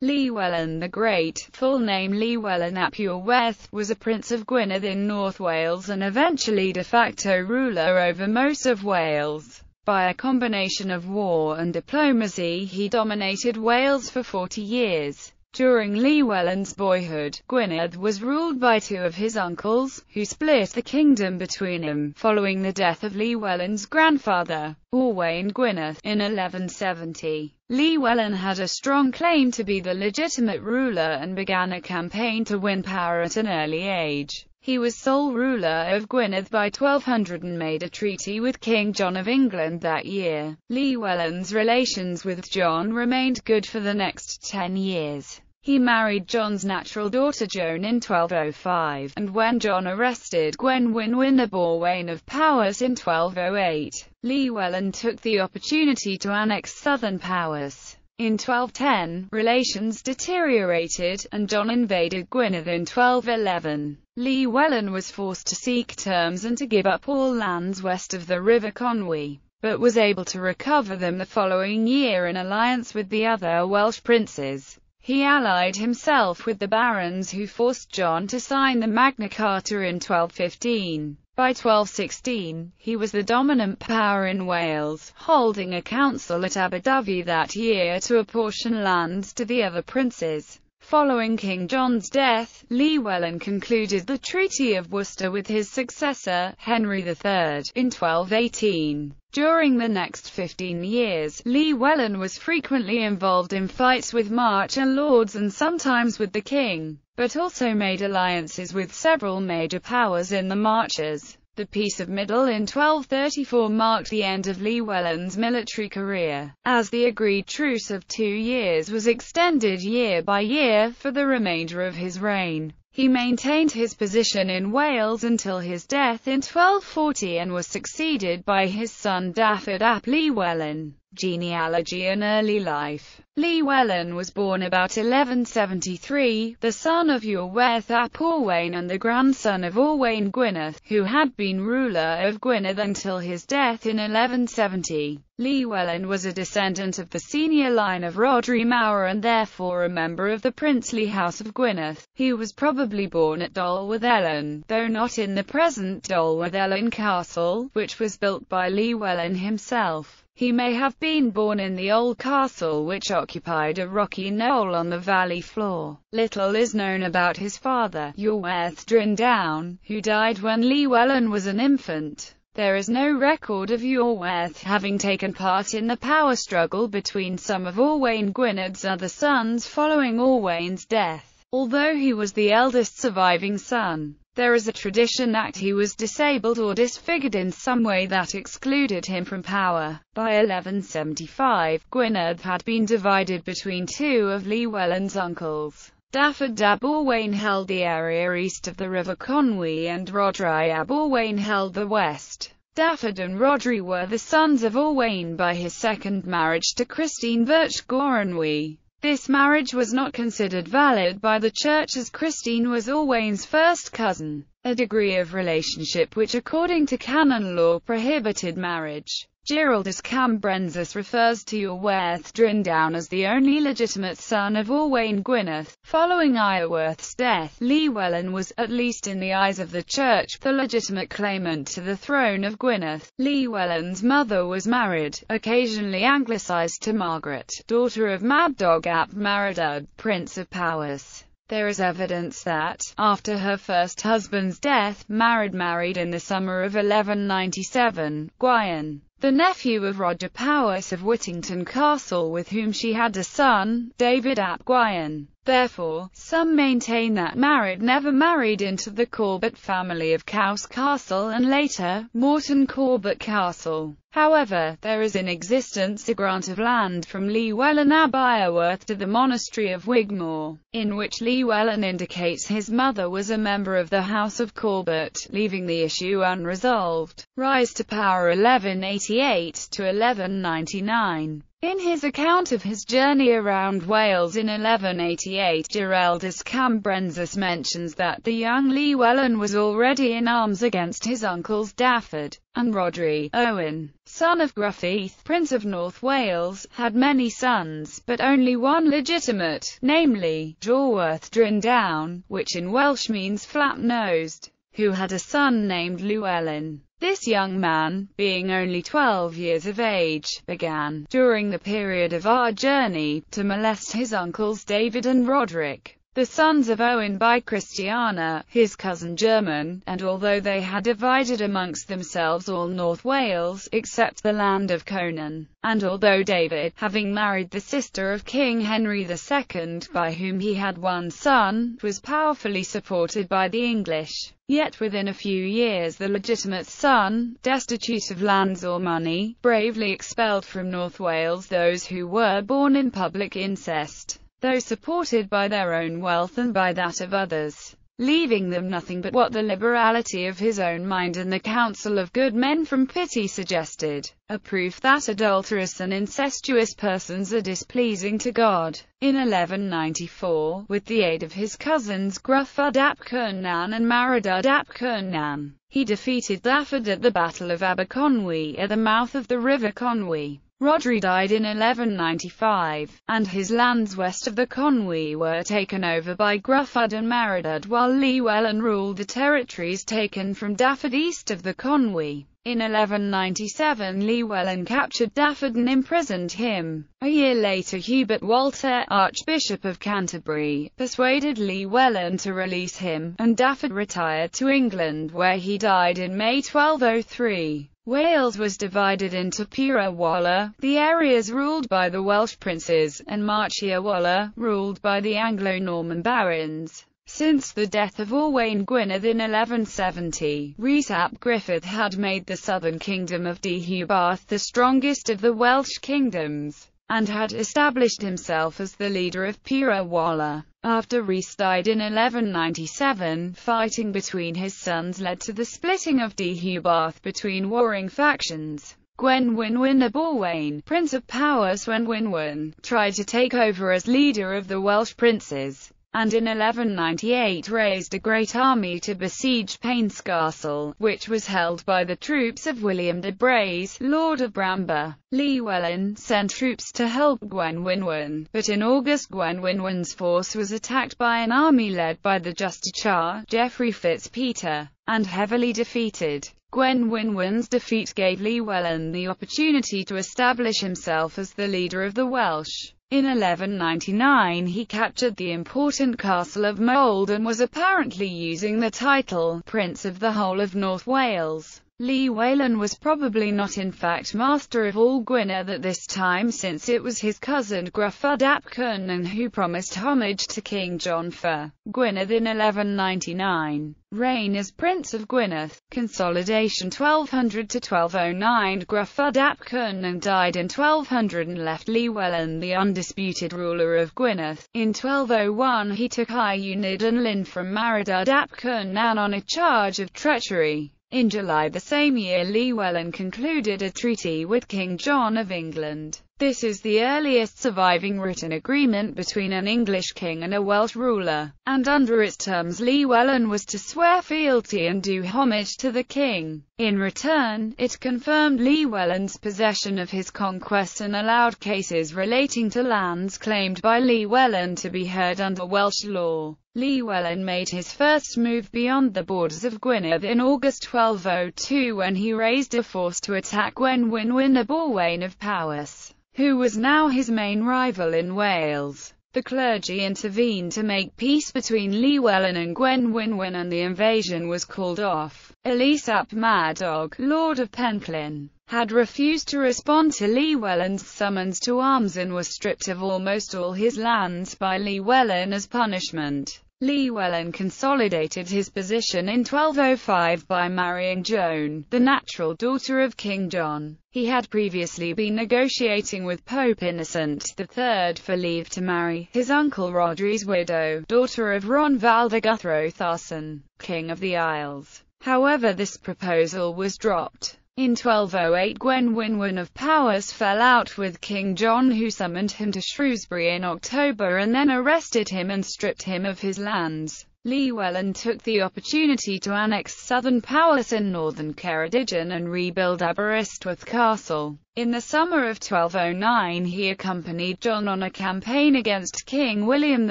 Llywelyn the Great, full name Llywelyn ap Iorwerth, was a prince of Gwynedd in North Wales and eventually de facto ruler over most of Wales. By a combination of war and diplomacy, he dominated Wales for 40 years. During Llywelyn's boyhood, Gwynedd was ruled by two of his uncles, who split the kingdom between them, following the death of Llywelyn's grandfather, Llywelyn Gwynedd, in 1170. Llywelyn had a strong claim to be the legitimate ruler and began a campaign to win power at an early age. He was sole ruler of Gwynedd by 1200 and made a treaty with King John of England that year. Llywelyn's relations with John remained good for the next 10 years. He married John's natural daughter Joan in 1205, and when John arrested Gwenwyn of Owain of Powys in 1208, Llywelyn took the opportunity to annex southern Powys. In 1210, relations deteriorated, and John invaded Gwynedd in 1211. Llywelyn was forced to seek terms and to give up all lands west of the River Conwy, but was able to recover them the following year in alliance with the other Welsh princes. He allied himself with the barons who forced John to sign the Magna Carta in 1215. By 1216, he was the dominant power in Wales, holding a council at Aberdyfi that year to apportion lands to the other princes. Following King John's death, Llywelyn concluded the Treaty of Worcester with his successor, Henry III, in 1218. During the next 15 years, Llywelyn was frequently involved in fights with marcher lords and sometimes with the king, but also made alliances with several major powers in the marches. The Peace of Middle in 1234 marked the end of Llywelyn's military career, as the agreed truce of 2 years was extended year by year for the remainder of his reign. He maintained his position in Wales until his death in 1240 and was succeeded by his son Dafydd ap Llywelyn. Genealogy and early life. Llywelyn was born about 1173, the son of Iorwerth ap Owain and the grandson of Owain Gwynedd, who had been ruler of Gwynedd until his death in 1170. Llywelyn was a descendant of the senior line of Rhodri Mawr and therefore a member of the princely house of Gwynedd. He was probably born at Dolwyddelyn, though not in the present Dolwyddelyn Castle, which was built by Llywelyn himself. He may have been born in the old castle, which occupied a rocky knoll on the valley floor. Little is known about his father, Iorwerth Dryndawn, who died when Llywelyn was an infant. There is no record of Iorwerth having taken part in the power struggle between some of Owain Gwyned's other sons following Owain's death. Although he was the eldest surviving son, there is a tradition that he was disabled or disfigured in some way that excluded him from power. By 1175, Gwynedd had been divided between two of Llywelyn's uncles. Dafydd ap Owain held the area east of the River Conwy and Rhodri ap Owain held the west. Dafydd and Rhodri were the sons of Owain by his second marriage to Christine Birch Goronwy. This marriage was not considered valid by the church as Christine was Owain's first cousin, a degree of relationship which according to canon law prohibited marriage. Giraldus Cambrensis refers to Iorwerth Dryndawn as the only legitimate son of Owain Gwynedd. Following Iorwerth's death, Llywelyn was, at least in the eyes of the church, the legitimate claimant to the throne of Gwynedd. Llywelyn's mother was married, occasionally anglicised, to Margaret, daughter of Mabdog ap Marital, Prince of Powys. There is evidence that, after her first husband's death, married in the summer of 1197, Gwaun, the nephew of Roger Powys of Whittington Castle, with whom she had a son, David ap Gwaun. Therefore, some maintain that Marid never married into the Corbett family of Caws Castle and later, Morton Corbett Castle. However, there is in existence a grant of land from Llywelyn ab Iorwerth to the monastery of Wigmore, in which Llywelyn indicates his mother was a member of the House of Corbett, leaving the issue unresolved. Rise to power 1188 to 1199. In his account of his journey around Wales in 1188, Geraldus Cambrensis mentions that the young Llywelyn was already in arms against his uncles Dafydd and Rhodri. Owen, son of Gruffydd, Prince of North Wales, had many sons, but only one legitimate, namely, Llywelyn Dryndawn, which in Welsh means flat-nosed, who had a son named Llywelyn. This young man, being only 12 years of age, began, during the period of our journey, to molest his uncles David and Roderick, the sons of Owen by Christiana, his cousin german, and although they had divided amongst themselves all North Wales, except the land of Conan, and although David, having married the sister of King Henry II, by whom he had one son, was powerfully supported by the English, yet within a few years the legitimate son, destitute of lands or money, bravely expelled from North Wales those who were born in public incest, though supported by their own wealth and by that of others, leaving them nothing but what the liberality of his own mind and the counsel of good men from pity suggested, a proof that adulterous and incestuous persons are displeasing to God. In 1194, with the aid of his cousins Gruffydd ap Cynan and Marital ap Cynan, he defeated Dafydd at the Battle of Aberconwy at the mouth of the River Conwy. Rhodri died in 1195, and his lands west of the Conwy were taken over by Gruffydd and Marital, while Llywelyn ruled the territories taken from Dafydd east of the Conwy. In 1197 Llywelyn captured Dafydd and imprisoned him. A year later Hubert Walter, Archbishop of Canterbury, persuaded Llywelyn to release him, and Dafydd retired to England where he died in May 1203. Wales was divided into Pura Wala, the areas ruled by the Welsh princes, and Marchia Wala, ruled by the Anglo-Norman barons. Since the death of Owain Gwynedd in 1170, Rhys ap Gruffydd had made the southern kingdom of Deheubarth the strongest of the Welsh kingdoms, and had established himself as the leader of Pura Wala. After Rhys died in 1197, fighting between his sons led to the splitting of Deheubarth between warring factions. Gwenwynwyn ap Owain, Prince of Powys Gwenwynwyn, tried to take over as leader of the Welsh princes, and in 1198 raised a great army to besiege Painscastle, which was held by the troops of William de Braose, Lord of Bramber. Llywelyn sent troops to help Gwenwynwyn, but in August Gwenwynwyn's force was attacked by an army led by the Justiciar, Geoffrey Fitzpeter, and heavily defeated. Gwenwynwyn's defeat gave Llywelyn the opportunity to establish himself as the leader of the Welsh. In 1199 he captured the important castle of Mold and was apparently using the title, Prince of the whole of North Wales. Llywelyn was probably not in fact master of all Gwynedd at this time, since it was his cousin Gruffydd ap Cynan who promised homage to King John for Gwynedd in 1199. Reign as Prince of Gwynedd. Consolidation 1200–1209. Gruffydd ap Cynan died in 1200 and left Llywelyn the undisputed ruler of Gwynedd. In 1201 he took Llywelyn and Lyn from Marital ap Cynan on a charge of treachery. In July the same year Llywelyn concluded a treaty with King John of England. This is the earliest surviving written agreement between an English king and a Welsh ruler, and under its terms Llywelyn was to swear fealty and do homage to the king. In return, it confirmed Llywelyn's possession of his conquest and allowed cases relating to lands claimed by Llywelyn to be heard under Welsh law. Llywelyn made his first move beyond the borders of Gwynedd in August 1202 when he raised a force to attack Gwenwynwyn ap Owain of Powys, who was now his main rival in Wales. The clergy intervened to make peace between Llywelyn and Gwenwynwyn and the invasion was called off. Ellis ap Madog, Lord of Penllyn, had refused to respond to Llywelyn's summons to arms and was stripped of almost all his lands by Llywelyn as punishment. Llywelyn consolidated his position in 1205 by marrying Joan, the natural daughter of King John. He had previously been negotiating with Pope Innocent III for leave to marry his uncle Rhodri's widow, daughter of Ronald de Guthro Tharson, King of the Isles. However, this proposal was dropped. In 1208 Llywelyn of Powys fell out with King John, who summoned him to Shrewsbury in October and then arrested him and stripped him of his lands. Llywelyn took the opportunity to annex southern Powys and northern Ceredigion and rebuild Aberystwyth Castle. In the summer of 1209 he accompanied John on a campaign against King William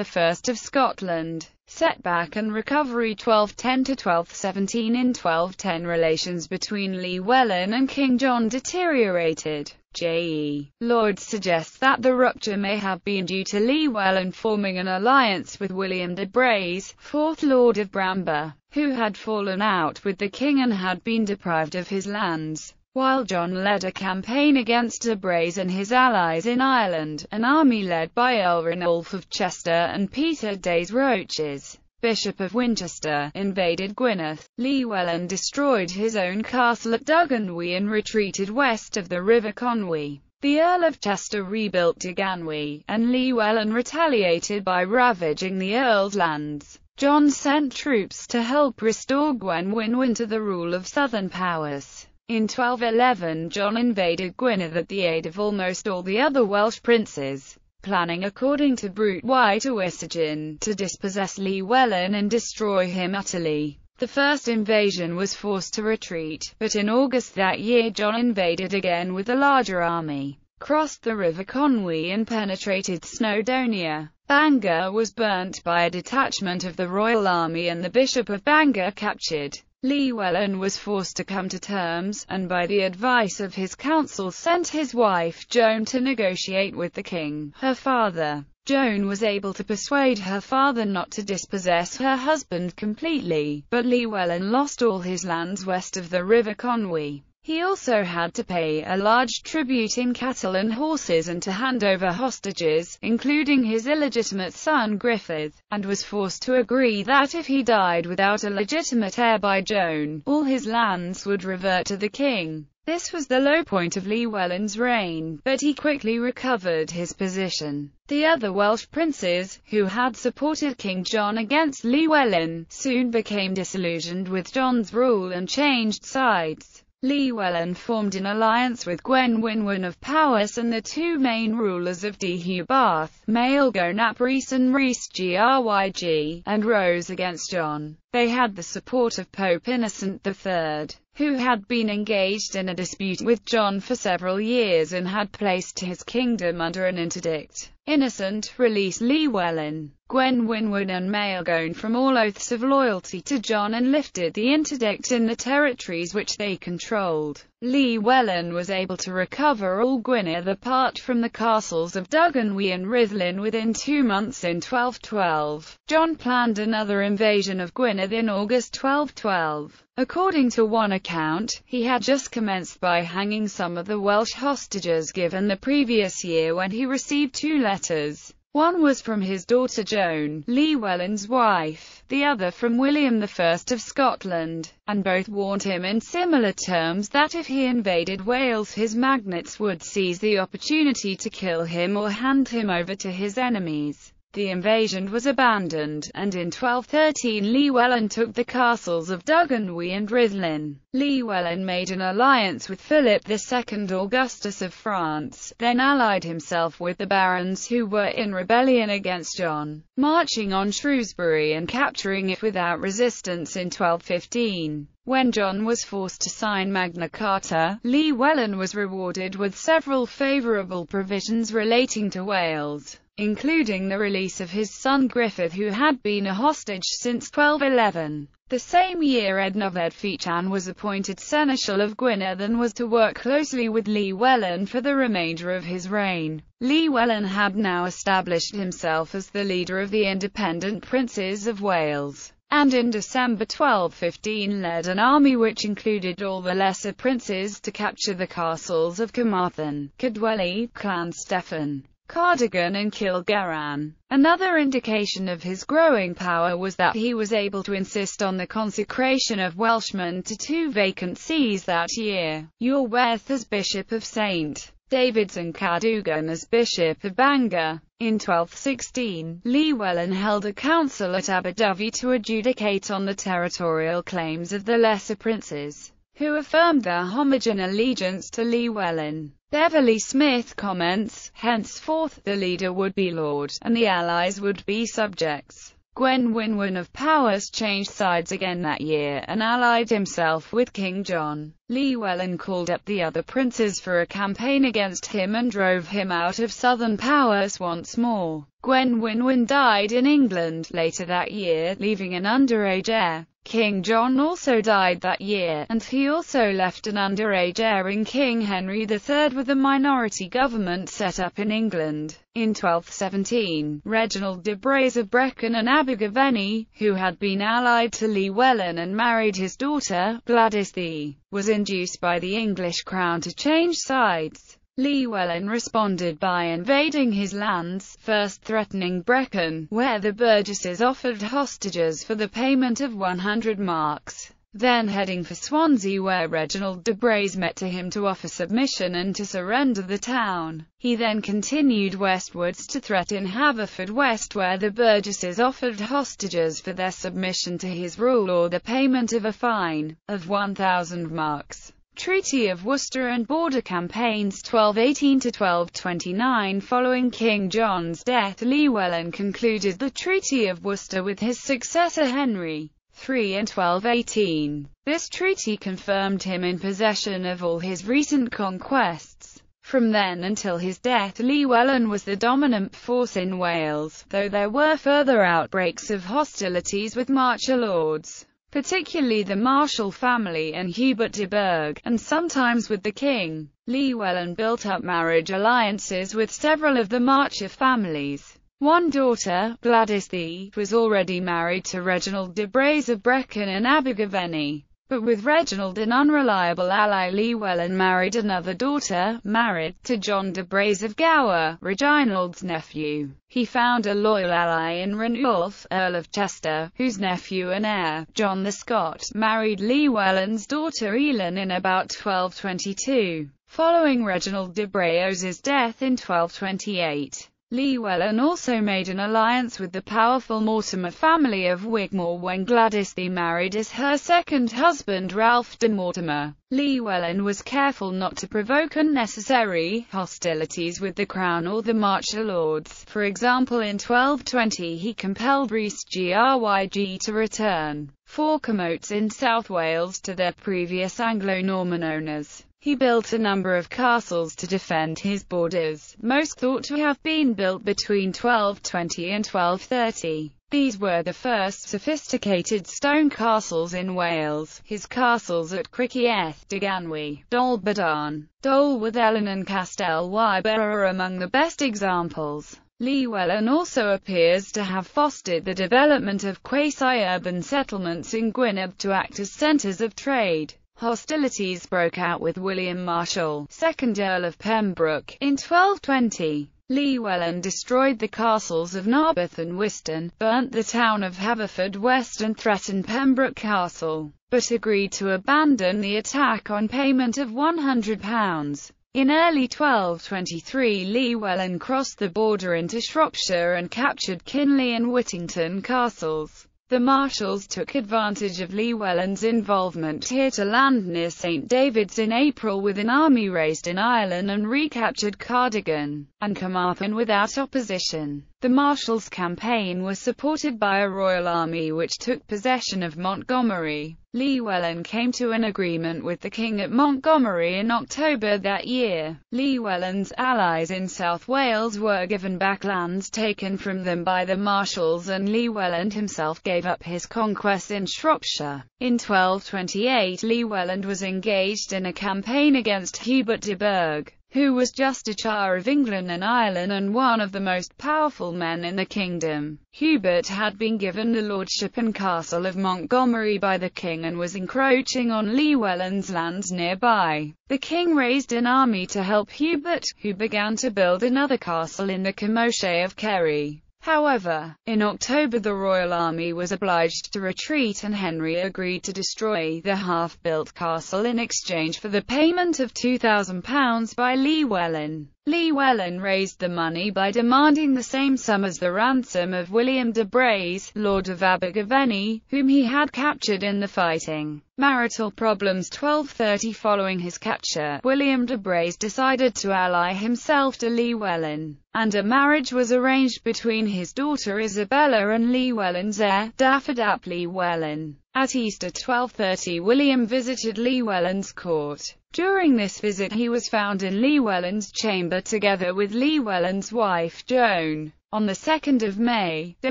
I of Scotland. Setback and recovery 1210–1217. In 1210 relations between Llywelyn and King John deteriorated. J.E. Lloyd suggests that the rupture may have been due to Llywelyn forming an alliance with William de Braose, 4th Lord of Bramber, who had fallen out with the king and had been deprived of his lands. While John led a campaign against de Braose and his allies in Ireland, an army led by Elrinulf of Chester and Peter des Roches, Bishop of Winchester, invaded Gwynedd. Llywelyn destroyed his own castle at Duganwy and retreated west of the River Conwy. The Earl of Chester rebuilt Duganwy, and Llywelyn retaliated by ravaging the Earl's lands. John sent troops to help restore Llywelyn to the rule of southern Powys. In 1211 John invaded Gwynedd at the aid of almost all the other Welsh princes, planning according to Brut y Tywysogion to dispossess Llywelyn and destroy him utterly. The first invasion was forced to retreat, but in August that year John invaded again with a larger army, crossed the River Conwy and penetrated Snowdonia. Bangor was burnt by a detachment of the royal army and the Bishop of Bangor captured. Llywelyn was forced to come to terms, and by the advice of his council sent his wife Joan to negotiate with the king, her father. Joan was able to persuade her father not to dispossess her husband completely, but Llywelyn lost all his lands west of the River Conwy. He also had to pay a large tribute in cattle and horses and to hand over hostages, including his illegitimate son Griffith, and was forced to agree that if he died without a legitimate heir by Joan, all his lands would revert to the king. This was the low point of Llywelyn's reign, but he quickly recovered his position. The other Welsh princes, who had supported King John against Llywelyn, soon became disillusioned with John's rule and changed sides. Llywelyn formed an alliance with Llywelyn of Powys and the two main rulers of Deheubarth, Maelgwn ap Rhys and Rhys Gryg, and rose against John. They had the support of Pope Innocent III, who had been engaged in a dispute with John for several years and had placed his kingdom under an interdict. Innocent released Llywelyn, Llywelyn and Maelgwn from all oaths of loyalty to John and lifted the interdict in the territories which they controlled. Llywelyn was able to recover all Gwynedd apart from the castles of Duganwy and Rhuddlan within 2 months in 1212. John planned another invasion of Gwynedd in August 1212. According to one account, he had just commenced by hanging some of the Welsh hostages given the previous year when he received 2 letters. One was from his daughter Joan, Llywelyn's wife, the other from William I of Scotland, and both warned him in similar terms that if he invaded Wales his magnates would seize the opportunity to kill him or hand him over to his enemies. The invasion was abandoned, and in 1213 Llywelyn took the castles of Duganwy and Rhuddlan. Llywelyn made an alliance with Philip II Augustus of France, then allied himself with the barons who were in rebellion against John, marching on Shrewsbury and capturing it without resistance in 1215. When John was forced to sign Magna Carta, Llywelyn was rewarded with several favourable provisions relating to Wales, including the release of his son Griffith, who had been a hostage since 1211. The same year Ednyfed Ffechan was appointed Seneschal of Gwynedd and was to work closely with Llywelyn for the remainder of his reign. Llywelyn had now established himself as the leader of the independent princes of Wales, and in December 1215 led an army which included all the lesser princes to capture the castles of Carmarthen, Cadwally, Llanstefan, Cardigan and Kilgarran. Another indication of his growing power was that he was able to insist on the consecration of Welshmen to 2 vacant sees that year, Llywelyn as Bishop of St. David's and Cadogan as Bishop of Bangor. In 1216, Llywelyn held a council at Aberdyfi to adjudicate on the territorial claims of the lesser princes, who affirmed their homage and allegiance to Llywelyn. Beverly Smith comments, henceforth, the leader would be lord, and the allies would be subjects. Llywelyn of Powys changed sides again that year, and allied himself with King John. Llywelyn called up the other princes for a campaign against him and drove him out of southern Powys once more. Llywelyn died in England later that year, leaving an underage heir. King John also died that year, and he also left an underage heir in King Henry III, with a minority government set up in England. In 1217, Reginald de Braz of Brecon and Abergavenny, who had been allied to Llywelyn and married his daughter, Gladys the, was induced by the English crown to change sides. Llywelyn responded by invading his lands, first threatening Brecon, where the burgesses offered hostages for the payment of 100 marks, then heading for Swansea, where Reginald de Braz met to him to offer submission and to surrender the town. He then continued westwards to threaten Haverfordwest, where the burgesses offered hostages for their submission to his rule or the payment of a fine of 1,000 marks. Treaty of Worcester and border campaigns 1218 to 1229. Following King John's death, Llywelyn concluded the Treaty of Worcester with his successor Henry III in 1218. This treaty confirmed him in possession of all his recent conquests. From then until his death, Llywelyn was the dominant force in Wales, though there were further outbreaks of hostilities with marcher lords, particularly the Marshall family and Hubert de Burgh, and sometimes with the king. Llywelyn built up marriage alliances with several of the Marcher families. One daughter, Gladys the, was already married to Reginald de Braz of Brecon and Abergavenny. But with Reginald an unreliable ally, Llywelyn married another daughter, married to John de Braz of Gower, Reginald's nephew. He found a loyal ally in Ranulph, Earl of Chester, whose nephew and heir, John the Scot, married Llywelyn's daughter Ellen in about 1222. Following Reginald de Braz's death in 1228, Llywelyn also made an alliance with the powerful Mortimer family of Wigmore when Gladys the married as her second husband Ralph de Mortimer. Llywelyn was careful not to provoke unnecessary hostilities with the crown or the Marcher lords. For example, in 1220 he compelled Rhys Gryg to return 4 comotes in South Wales to their previous Anglo-Norman owners. He built a number of castles to defend his borders, most thought to have been built between 1220 and 1230. These were the first sophisticated stone castles in Wales. His castles at Criccieth, Deganwy, Dolbadarn, Dolwyddelyn and Castell Wyber are among the best examples. Llywelyn also appears to have fostered the development of quasi-urban settlements in Gwynedd to act as centres of trade. Hostilities broke out with William Marshall, 2nd Earl of Pembroke, in 1220. Llywelyn destroyed the castles of Narberth and Wyston, burnt the town of Haverfordwest and threatened Pembroke Castle, but agreed to abandon the attack on payment of £100. In early 1223 Llywelyn crossed the border into Shropshire and captured Kinley and Whittington castles. The Marshals took advantage of Llywelyn's involvement here to land near St David's in April with an army raised in Ireland and recaptured Cardigan and Carmarthen without opposition. The Marshals' campaign was supported by a royal army which took possession of Montgomery. Llywelyn came to an agreement with the king at Montgomery in October that year. Llywelyn's allies in South Wales were given back lands taken from them by the Marshals, and Llywelyn himself gave up his conquests in Shropshire. In 1228 Llywelyn was engaged in a campaign against Hubert de Burgh, who was Justiciar of England and Ireland and one of the most powerful men in the kingdom. Hubert had been given the lordship and castle of Montgomery by the king and was encroaching on Llywelyn's lands nearby. The king raised an army to help Hubert, who began to build another castle in the Commotion of Kerry. However, in October the royal army was obliged to retreat and Henry agreed to destroy the half-built castle in exchange for the payment of £2,000 by Llywelyn. Llywelyn raised the money by demanding the same sum as the ransom of William de Braose, Lord of Abergavenny, whom he had captured in the fighting. Marital problems. 1230. Following his capture, William de Braose decided to ally himself to Llywelyn, and a marriage was arranged between his daughter Isabella and Llywelyn's heir, Dafydd ap Llywelyn. At Easter 1230, William visited Llywelyn's court. During this visit he was found in Llywelyn's chamber together with Llywelyn's wife Joan. On the 2nd of May, de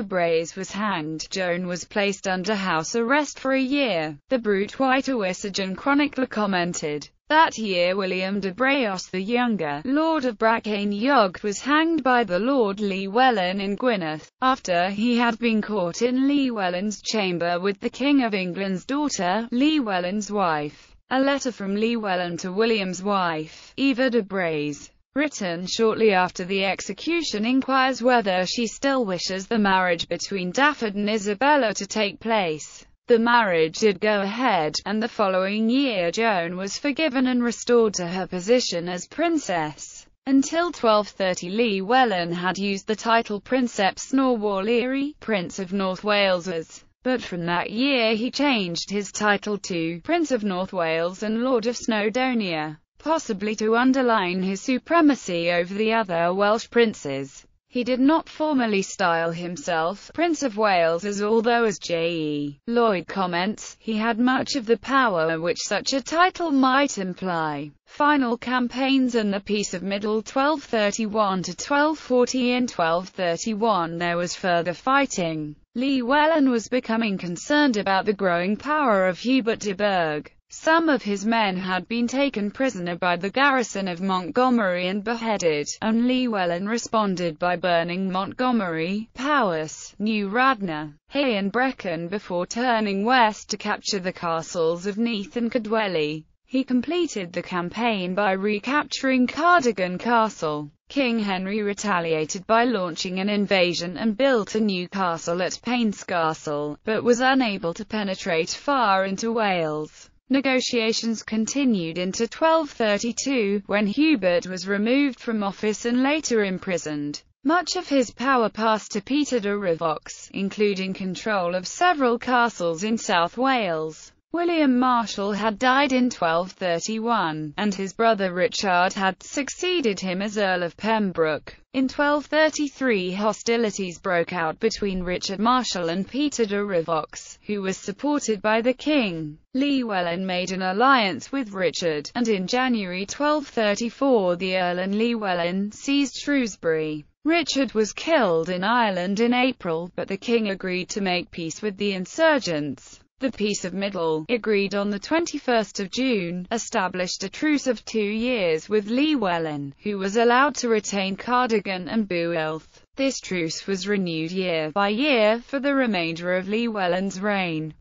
Braose was hanged. Joan was placed under house arrest for a year. The Brut White Llywelyn chronicler commented, that year William de Braose the Younger, Lord of Brackenhog, was hanged by the Lord Llywelyn in Gwynedd, after he had been caught in Llywelyn's chamber with the King of England's daughter, Llywelyn's wife. A letter from Llywelyn to William's wife, Eva de Braose, written shortly after the execution, inquires whether she still wishes the marriage between Dafydd and Isabella to take place. The marriage did go ahead, and the following year Joan was forgiven and restored to her position as princess. Until 1230, Llywelyn had used the title Princeps Norwaliri, Prince of North Wales, but from that year he changed his title to Prince of North Wales and Lord of Snowdonia, possibly to underline his supremacy over the other Welsh princes. He did not formally style himself Prince of Wales, as although, as J.E. Lloyd comments, he had much of the power which such a title might imply. Final campaigns and the Peace of Middle 1231 to 1240. In 1231 there was further fighting. Llywelyn was becoming concerned about the growing power of Hubert de Burgh. Some of his men had been taken prisoner by the garrison of Montgomery and beheaded, and Llywelyn responded by burning Montgomery, Powys, New Radnor, Hay and Brecon before turning west to capture the castles of Neath and Cadwelley. He completed the campaign by recapturing Cardigan Castle. King Henry retaliated by launching an invasion and built a new castle at Painscastle, but was unable to penetrate far into Wales. Negotiations continued into 1232, when Hubert was removed from office and later imprisoned. Much of his power passed to Peter de Rivox, including control of several castles in South Wales. William Marshal had died in 1231, and his brother Richard had succeeded him as Earl of Pembroke. In 1233 hostilities broke out between Richard Marshal and Peter de Rivox, who was supported by the king. Llywelyn made an alliance with Richard, and in January 1234 the Earl and Llywelyn seized Shrewsbury. Richard was killed in Ireland in April, but the king agreed to make peace with the insurgents. The Peace of Middle, agreed on the 21st of June, established a truce of 2 years with Llywelyn, who was allowed to retain Cardigan and Builth. This truce was renewed year by year for the remainder of Llywelyn's reign.